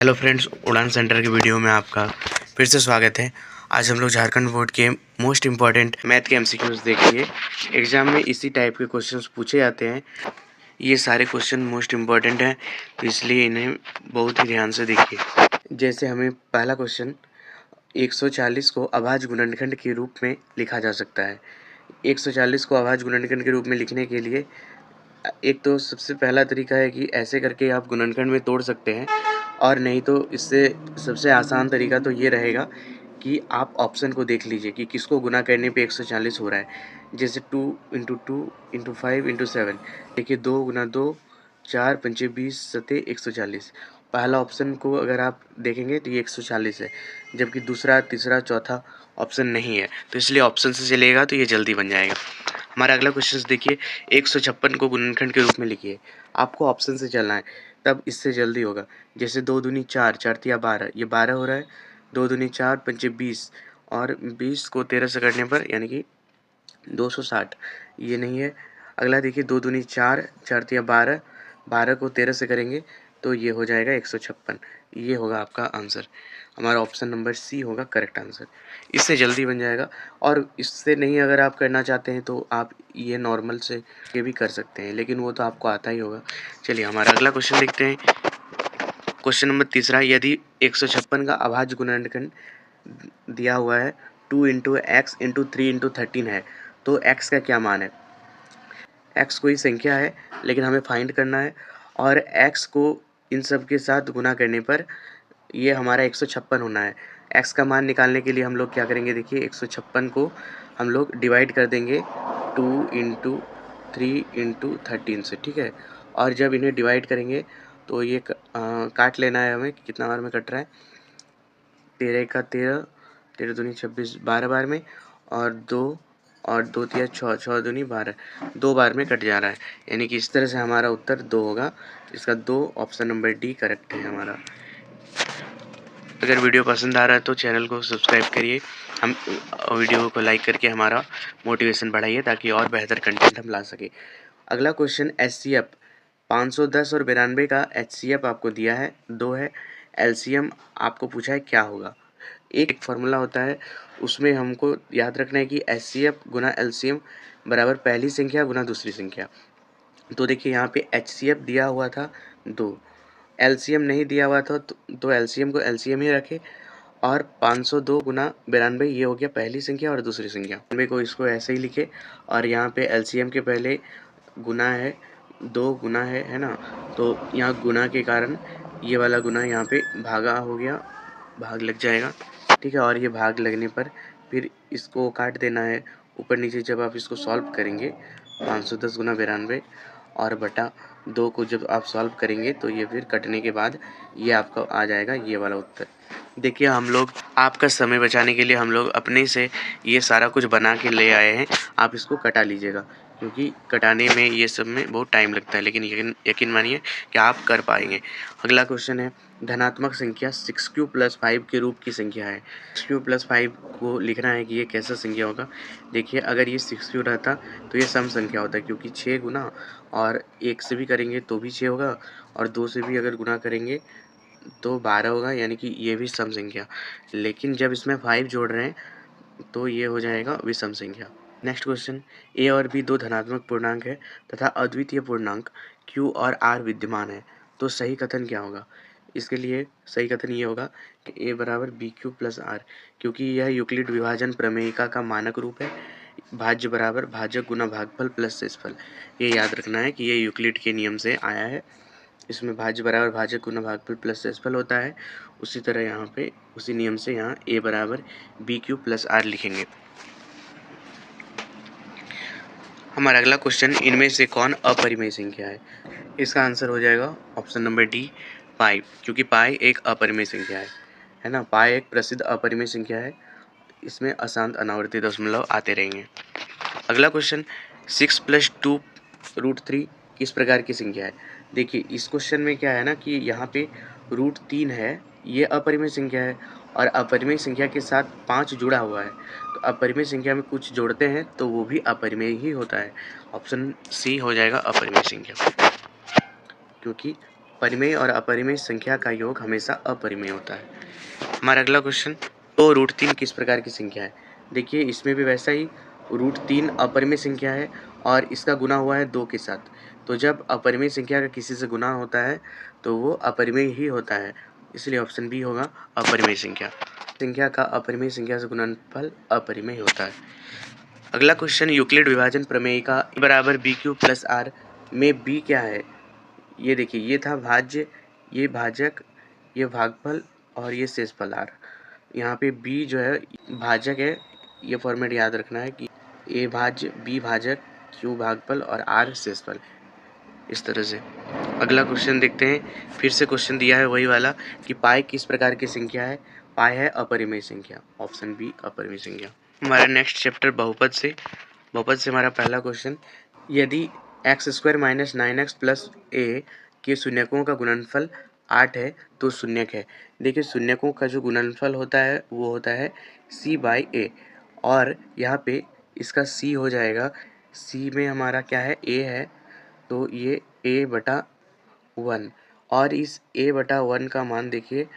Hello friends, उड़ान centre के video में आपका फिर से स्वागत है। आज हम लोग झारखंड बोर्ड के मोस्ट इम्पॉर्टेंट मैथ के एमसीक्यूज़ देखेंगे। एग्ज़ाम में इसी टाइप के क्वेश्चंस पूछे जाते हैं। ये सारे क्वेश्चन मोस्ट इम्पॉर्टेंट हैं, तो इसलिए इन्हें बहुत ही ध्यान से देखिए। जैसे हमें पहला क्वेश्चन 140 को अभाज्य गुणनखंड के रूप में लिखा जा सकता है। 140 को अभाज्य गुणनखंड के रूप में लिखने के लिए एक तो सबसे पहला तरीका है कि ऐसे करके आप गुणनखंड में तोड़ सकते हैं, और नहीं तो इससे सबसे आसान तरीका तो ये रहेगा कि आप ऑप्शन को देख लीजिए कि किसको गुना करने पे 140 हो रहा है। जैसे 2 × 2 × 5 × 7, देखिए 2 × 2 4 × 5 = 20 सते 140। पहला ऑप्शन को अगर आप देखेंगे तो ये 140 है, जबकि दूसरा, तीसरा, चौथा ऑप्शन नहीं है, तो इसलिए ऑप्शन से चलेगा तो ये जल्दी बन जाएगा। हमारा अगला क्वेश्चन देखिए, 156 को गुणनखंड के रूप में लिखिए। आपको ऑप्शन से चलना है, तब इससे जल्दी होगा। जैसे 2 दूनी 4, 4 तिया 12, ये 12 हो रहा है। 2 दूनी 4, 5 × 20, और 20 को 13 से काटने पर यानी कि 260, ये नहीं है। अगला देखिए 2 दूनी 4, 4 तिया 12, 12 को 13 से करेंगे तो ये हो जाएगा 156। ये होगा आपका आंसर। हमारा ऑप्शन नंबर सी होगा करेक्ट आंसर। इससे जल्दी बन जाएगा। और इससे नहीं अगर आप करना चाहते हैं तो आप ये नॉर्मल से ये भी कर सकते हैं, लेकिन वो तो आपको आता ही होगा। चलिए हमारा अगला क्वेश्चन देखते हैं। क्वेश्चन नंबर तीसरा, यदि 156 का अभाज्य गुणनखंड दिया हुआ है 2 × x × 3 × 13 है, तो x का क्या मान है। x कोई संख्या है, लेकिन हमें फाइंड करना है, और x को इन सब के साथ गुना करने पर ये हमारा 156 होना है। x का मान निकालने के लिए हम लोग क्या करेंगे, देखिए 156 को हम लोग डिवाइड कर देंगे 2 × 3 × 13 से, ठीक है। और जब इन्हें डिवाइड करेंगे तो ये काट लेना है हमें कि कितना बार में कट रहा है। 13 का 13, 13 दूनी 26, 12 बार में, और 2 और 2 तिया 6, 6 दूनी 12, 2 बार में कट जा रहा है। यानी कि इस तरह से हमारा उत्तर 2 होगा। इसका 2 ऑप्शन नंबर डी करेक्ट है हमारा। अगर वीडियो पसंद आ रहा है तो चैनल को सब्सक्राइब करिए, हम वीडियो को लाइक करके हमारा मोटिवेशन बढ़ाइए ताकि और बेहतर कंटेंट हम ला सके। अगला क्वेश्चन HCF 510 और 92 का HCF आपको दिया है 2 है। LCM आपको पूछा है क्या होगा। एक फार्मूला होता है, उसमें हमको याद रखना है कि HCF गुना LCM बराबर पहली संख्या गुना दूसरी संख्या। तो देखिए यहाँ पे HCF दिया हुआ था 2, LCM नहीं दिया हुआ था तो LCM को LCM ही रखें, और 502 गुना 92 ये हो गया पहली संख्या और दूसरी संख्या। 92 को इसको ऐसे ही लिखे, और यहाँ पे LCM के पहले गुना है, 2 गुना है ना, तो यहाँ गुना के कारण ये वाला गुना यहाँ पे भागा हो गया, भाग लग जाएगा, ठीक है। और ये भाग लगने पर फिर इसको काट देना है ऊपर नीचे। जब आप इसको सॉल्व करेंगे 510 गुना 92 और बटा 2 को जब आप सॉल्व करेंगे तो ये फिर कटने के बाद ये आपका आ जाएगा ये वाला उत्तर। देखिए हम लोग आपका समय बचाने के लिए हम लोग अपने से ये सारा कुछ बना के ले आए हैं। आप इसको कटा लीजिएगा, क्योंकि कटाने में ये सब में बहुत टाइम लगता है, लेकिन यकीन मानिए कि आप कर पाएंगे। अगला क्वेश्चन है, धनात्मक संख्या 6q + 5 के रूप की संख्या है। 6q + 5 को लिखना है कि ये कैसा संख्या होगा। देखिए अगर ये 6q रहता तो ये सम संख्या होता, क्योंकि 6 गुना और 1 से भी करेंगे तो भी 6 होगा, और 2 से भी अगर गुना करेंगे तो 12 होगा, यानी कि ये भी सम संख्या। लेकिन जब इसमें 5 जोड़ रहे हैं तो ये हो जाएगा विषम संख्या। नेक्स्ट क्वेश्चन, a और b दो धनात्मक पूर्णांक है तथा अद्वितीय पूर्णांक q और r विद्यमान है, तो सही कथन क्या होगा। इसके लिए सही कथन ये होगा कि a बराबर bq + r, क्योंकि यह यूक्लिड विभाजन प्रमेयिका का मानक रूप है। भाज्य बराबर भाजक गुना भागफल प्लस शेषफल, ये याद रखना है कि ये यूक्लिड के नियम से आया है। इसमें भाज्य बराबर भाजक गुना भागफल प्लस शेषफल होता है। उसी तरह यहाँ पे उसी नियम से यहाँ a बराबर bq + r लिखेंगे। हमारा अगला क्वेश्चन, इनमें से कौन अपरिमेय संख्या है। इसका आंसर हो जाएगा ऑप्शन नंबर डी, पाई, क्योंकि पाई एक अपरिमेय संख्या है ना। पाई एक प्रसिद्ध अपरिमेय संख्या है, इसमें अशांत अनावर्ती दशमलव आते रहेंगे। अगला क्वेश्चन, 6 + 2√3 किस प्रकार की संख्या है। देखिए इस क्वेश्चन में क्या है ना कि यहाँ पे √3 है, ये अपरिमेय संख्या है, और अपरिमेय संख्या के साथ 5 जुड़ा हुआ है, तो अपरिमेय संख्या में कुछ जोड़ते हैं तो वो भी अपरिमेय ही होता है। ऑप्शन सी हो जाएगा अपरिमेय संख्या, क्योंकि परिमेय और अपरिमेय संख्या का योग हमेशा अपरिमेय होता है। हमारा अगला क्वेश्चन, 2√3 किस प्रकार की संख्या है? देखिए इसमें भी वैसा ही, √3 अपरिमेय संख्या है और इसका गुना हुआ है 2 के साथ। तो जब अपरिमेय संख्या का किसी से गुना होता है तो वो अपरिमेय ही होता है, इसलिए ऑप्शन बी होगा अपरिमेय संख्या। संख्या का अपरिमेय संख्या से गुणनफल अपरिमेय होता है। अगला क्वेश्चन, यूक्लिड विभाजन प्रमेय का बराबर BQ प्लस R में B क्या है? ये देखिए, ये था भाज्य, ये भाजक, ये भागफल और ये शेषफल R। यहाँ पे B जो है भाजक है, ये फॉर्मेट याद रखना है कि A भाज्य, B भाजक, Q भागफल और R शेषफल, इस तरह से। अगला क्वेश्चन देखते हैं, फिर से क्वेश्चन दिया है वही वाला कि पाई किस प्रकार की संख्या है? पाई है अपरिमेय संख्या, ऑप्शन बी अपरिमेय संख्या। हमारा नेक्स्ट चैप्टर बहुपद से हमारा पहला क्वेश्चन, यदि x² - 9x + a के शून्यकों का गुणनफल 8 है तो शून्यक है। देखिए शून्यकों का जो गुणनफल होता है वो होता है c/a और यहाँ पे इसका c हो जाएगा, c में हमारा क्या है, a है, तो ये a/1 और इस a/1 का मान देखिए,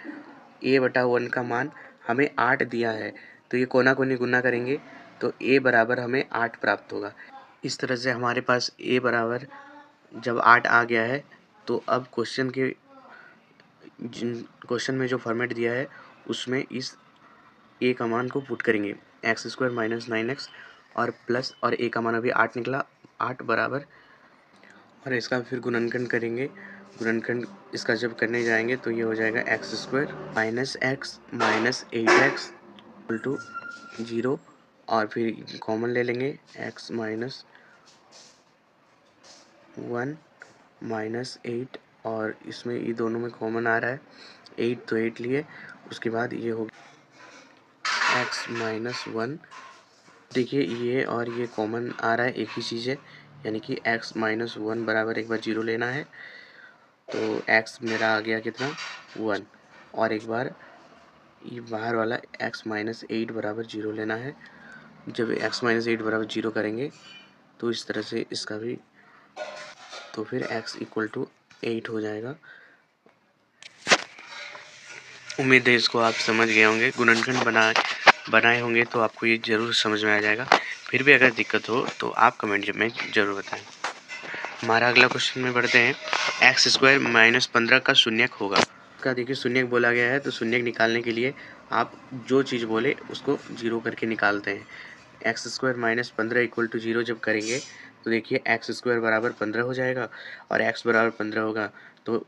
a/1 का मान हमें 8 दिया है, तो ये कोना कोनी गुना करेंगे तो a बराबर हमें 8 प्राप्त होगा। इस तरह से हमारे पास a बराबर जब 8 आ गया है तो अब क्वेश्चन में जो फॉर्मेट दिया है उसमें इस a का मान को पुट करेंगे, x² - 9x और प्लस, और a का मान अभी 8 निकला, 8 बराबर, और इसका फिर गुणनखंड करेंगे। गुणनखंड इसका जब करने जाएंगे तो ये हो जाएगा x² - x - 8x = 0 और फिर कॉमन ले लेंगे, x - 1 - 8 और इसमें ये दोनों में कॉमन आ रहा है 8, तो 8 लिए, उसके बाद ये हो x - 1। देखिए ये और ये कॉमन आ रहा है, एक ही चीज़ है, यानी कि x - 1 बराबर एक बार 0 लेना है, तो x मेरा आ गया कितना, 1, और एक बार ये बाहर वाला x - 8 बराबर 0 लेना है। जब x - 8 बराबर 0 करेंगे तो इस तरह से इसका भी, तो फिर x = 8 हो जाएगा। उम्मीद है इसको आप समझ गए होंगे, गुणनखंड बनाए होंगे तो आपको ये ज़रूर समझ में आ जाएगा। फिर भी अगर दिक्कत हो तो आप कमेंट में ज़रूर बताएं। हमारा अगला क्वेश्चन में बढ़ते हैं, x² - 15 का शून्यक होगा। का देखिए शून्यक बोला गया है, तो शून्यक निकालने के लिए आप जो चीज़ बोले उसको 0 करके निकालते हैं। x² - 15 = 0 जब करेंगे तो देखिए x² बराबर 15 हो जाएगा और x बराबर 15 होगा, तो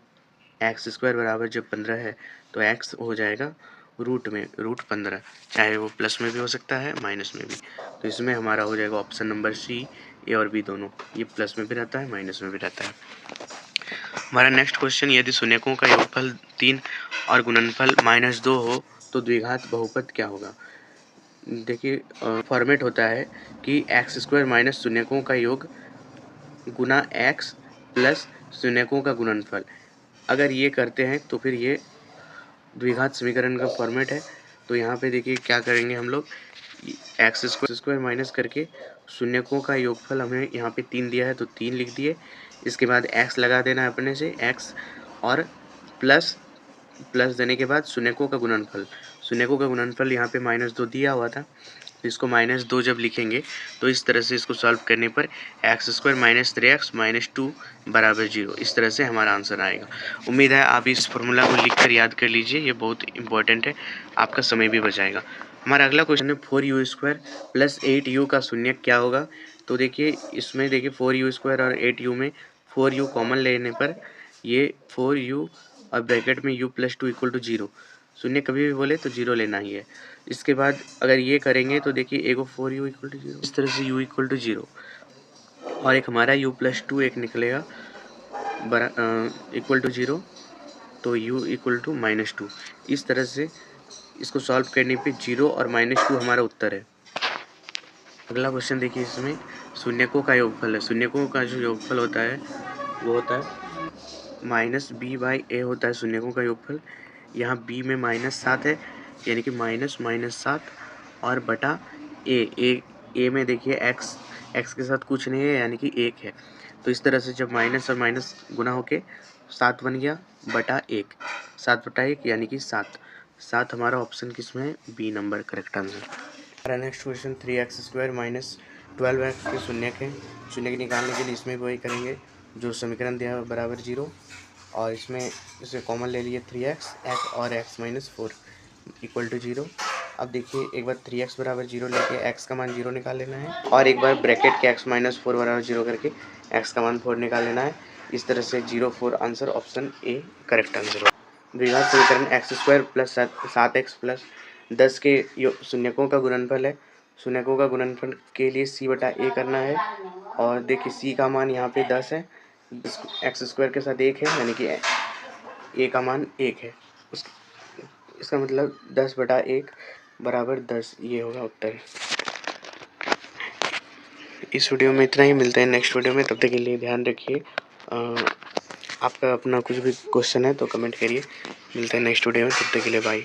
x² बराबर जब 15 है तो x हो जाएगा √15, चाहे वो प्लस में भी हो सकता है माइनस में भी। तो इसमें हमारा हो जाएगा ऑप्शन नंबर सी, ए और बी दोनों, ये प्लस में भी रहता है माइनस में भी रहता है। हमारा नेक्स्ट क्वेश्चन, यदि शून्यकों का योगफल 3 और गुणनफल -2 हो तो द्विघात बहुपद क्या होगा? देखिए फॉर्मेट होता है कि x² - शून्यकों का योग गुना x प्लस शून्यकों का गुणनफल। अगर ये करते हैं तो फिर ये द्विघात समीकरण का फॉर्मेट है। तो यहाँ पे देखिए क्या करेंगे हम लोग, x² माइनस करके शून्यकों का योगफल हमें यहाँ पे 3 दिया है तो 3 लिख दिए, इसके बाद x लगा देना है अपने से, x और प्लस देने के बाद शून्यकों का गुणनफल यहाँ पे -2 दिया हुआ था, तो इसको -2 जब लिखेंगे तो इस तरह से इसको सॉल्व करने पर x² - 3x - 2 बराबर 0, इस तरह से हमारा आंसर आएगा। उम्मीद है आप इस फॉर्मूला को लिखकर याद कर लीजिए, ये बहुत इंपॉर्टेंट है, आपका समय भी बचाएगा। हमारा अगला क्वेश्चन है 4u² + 8u का शून्यक क्या होगा? तो देखिए इसमें देखिए 4u² और 8u में 4u कॉमन लेने पर ये 4u और ब्रैकेट में u + 2 = 0, शून्य कभी भी बोले तो 0 लेना ही है। इसके बाद अगर ये करेंगे तो देखिए एगो 4u = 0, इस तरह से u = 0 और एक हमारा u + 2 एक निकलेगा इक्वल टू 0, तो u = -2। इस तरह से इसको सॉल्व करने पे 0 और -2 हमारा उत्तर है। अगला क्वेश्चन देखिए, इसमें शून्यकों का योगफल है। शून्यकों का जो योगफल होता है वो होता है -b/a होता है शून्यकों का योगफल। यहाँ b में -7 है, यानी कि -7 और बटा a में देखिए x के साथ कुछ नहीं है, यानी कि 1 है। तो इस तरह से जब माइनस और माइनस गुना होके 7 बन गया बटा 1, 7 बटा 1 यानी कि 7। 7 हमारा ऑप्शन किस में है? B number correct answer. हमारा next question 3x² minus 12x के शून्य के निकालने के लिए इसमें वही करेंगे जो समीकरण दिया है बराबर 0, और इसमें इसे कॉमन ले लिए 3x और x माइनस 4 इक्वल टू 0। अब देखिए एक बार 3x बराबर 0 लेके x का मान 0 निकाल लेना है, और एक बार ब्रैकेट के x माइनस 4 बराबर 0 करके x का मान 4 निकाल लेना है। इस तरह से 0 4 answer option A correct answer हो। द्विघात समीकरण x² प्लस 7x प्लस 10 के शून्यकों का गुणनफल है। शून्यकों का गुणनफल के लिए c बटा a करना है, और देखिए c का मान यहाँ पे 10 है, x² के साथ 1 है यानी कि a का मान 1 है। इसका मतलब 10 बटा 1 बराबर 10, ये होगा उत्तर। इस वीडियो में इतना ही, मिलते हैं नेक्स्ट वीडियो में। तब तक के लिए ध्यान रखिए। आपका अपना कुछ भी क्वेश्चन है तो कमेंट करिए। मिलते हैं नेक्स्ट वीडियो में, तब तक के लिए बाय।